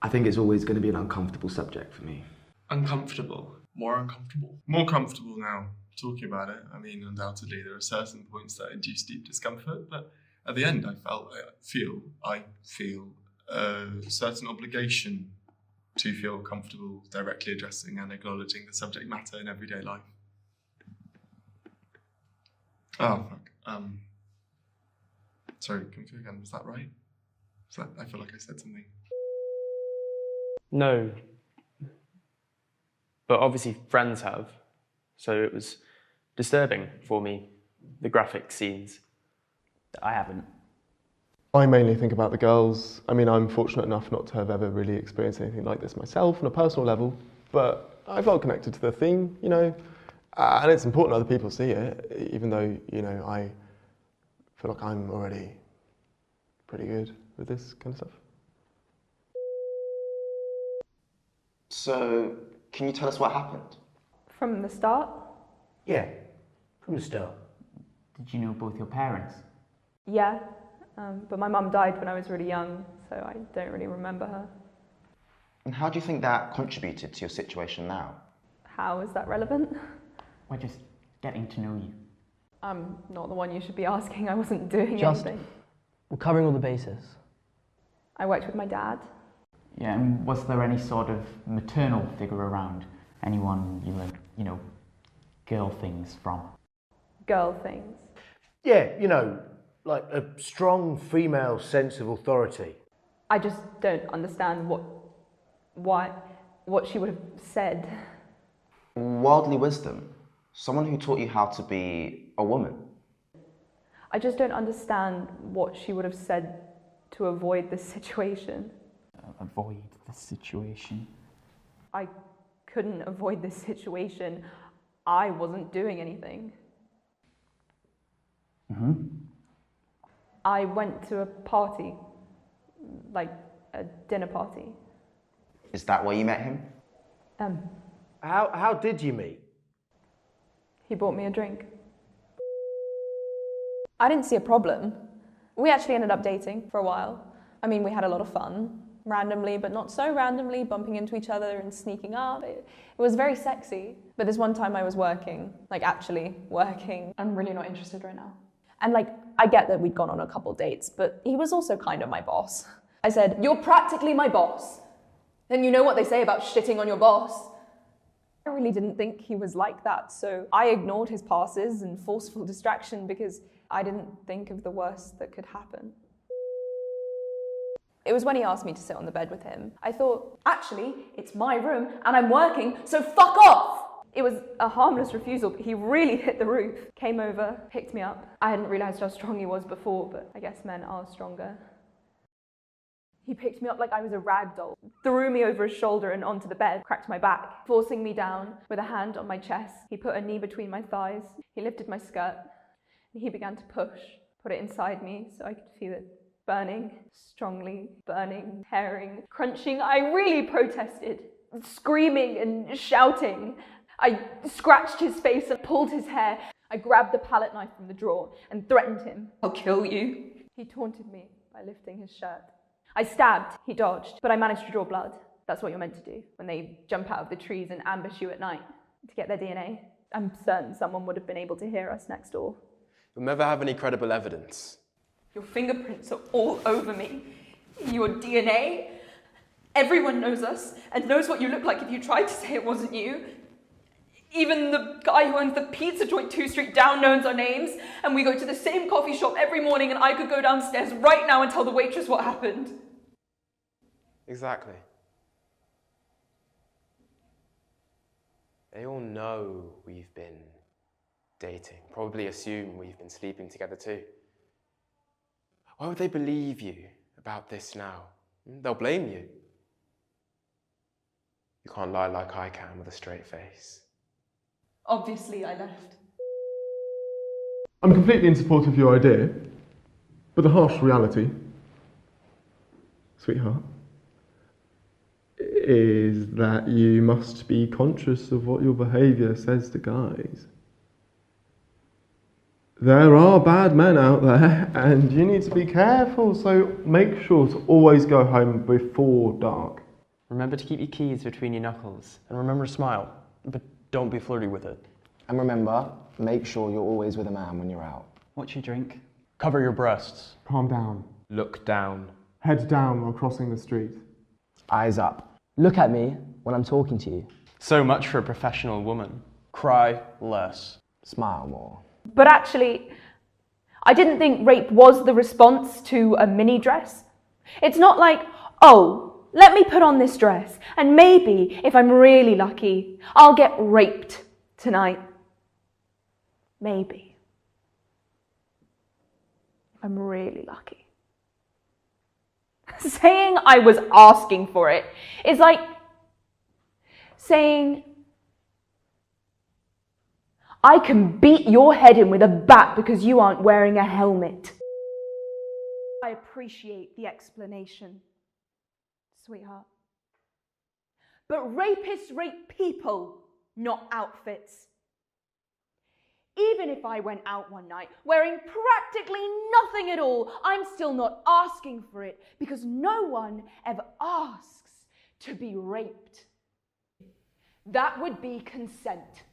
I think it's always going to be an uncomfortable subject for me. Uncomfortable. More uncomfortable. More comfortable now, talking about it. I mean, undoubtedly, there are certain points that induce deep discomfort, but at the end, I feel a certain obligation to feel comfortable directly addressing and acknowledging the subject matter in everyday life. Oh, fuck. Sorry, can we go again? Was that right? I feel like I said something. No. But obviously friends have. So it was disturbing for me, the graphic scenes. I haven't. I mainly think about the girls. I mean, I'm fortunate enough not to have ever really experienced anything like this myself on a personal level, but I felt connected to the theme, you know, and it's important other people see it, even though, you know, I feel like I'm already pretty good with this kind of stuff. So, can you tell us what happened? From the start? Yeah, from the start. Did you know both your parents? Yeah, but my mum died when I was really young, so I don't really remember her. And how do you think that contributed to your situation now? How is that relevant? We're just getting to know you. I'm not the one you should be asking. I wasn't doing anything. We're covering all the bases. I worked with my dad. Yeah, and was there any sort of maternal figure around? Anyone you learned, you know, girl things from? Girl things. Yeah, you know, like a strong female sense of authority. I just don't understand what she would have said. Worldly wisdom. Someone who taught you how to be a woman. I just don't understand what she would have said to avoid this situation. Avoid the situation? I couldn't avoid this situation. I wasn't doing anything. Mm-hmm. I went to a party, like a dinner party. Is that where you met him? How did you meet? He bought me a drink. I didn't see a problem. We actually ended up dating for a while. I mean, we had a lot of fun, randomly, but not so randomly, bumping into each other and sneaking up. It was very sexy. But this one time I was working, like actually working. I'm really not interested right now. And like, I get that we'd gone on a couple dates, but he was also kind of my boss. I said, "You're practically my boss. And you know what they say about shitting on your boss." I really didn't think he was like that, so I ignored his passes and forceful distraction because I didn't think of the worst that could happen. It was when he asked me to sit on the bed with him. I thought, actually, it's my room and I'm working, so fuck off! It was a harmless refusal, but he really hit the roof. Came over, picked me up. I hadn't realised how strong he was before, but I guess men are stronger. He picked me up like I was a rag doll, threw me over his shoulder and onto the bed, cracked my back, forcing me down with a hand on my chest. He put a knee between my thighs. He lifted my skirt, and he began to push, put it inside me so I could feel it burning, strongly burning, tearing, crunching. I really protested, screaming and shouting. I scratched his face and pulled his hair. I grabbed the palette knife from the drawer and threatened him. "I'll kill you." He taunted me by lifting his shirt. I stabbed, he dodged, but I managed to draw blood. That's what you're meant to do when they jump out of the trees and ambush you at night to get their DNA. I'm certain someone would have been able to hear us next door. You'll never have any credible evidence. Your fingerprints are all over me. Your DNA. Everyone knows us and knows what you look like if you tried to say it wasn't you. Even the guy who owns the pizza joint 2 street down knows our names, and we go to the same coffee shop every morning, and I could go downstairs right now and tell the waitress what happened. Exactly. They all know we've been dating, probably assume we've been sleeping together too. Why would they believe you about this now? They'll blame you. You can't lie like I can with a straight face. Obviously, I left. I'm completely in support of your idea, but the harsh reality, sweetheart, is that you must be conscious of what your behaviour says to guys. There are bad men out there, and you need to be careful, so make sure to always go home before dark. Remember to keep your keys between your knuckles. And remember to smile, but don't be flirty with it. And remember, make sure you're always with a man when you're out. What's your drink? Cover your breasts. Calm down. Look down. Head down while crossing the street. Eyes up. Look at me when I'm talking to you. So much for a professional woman. Cry less. Smile more. But actually, I didn't think rape was the response to a mini dress. It's not like, oh, let me put on this dress and maybe, if I'm really lucky, I'll get raped tonight. Maybe. If I'm really lucky. Saying I was asking for it is like saying, I can beat your head in with a bat because you aren't wearing a helmet. I appreciate the explanation, sweetheart. But rapists rape people, not outfits. Even if I went out one night wearing practically nothing at all, I'm still not asking for it because no one ever asks to be raped. That would be consent.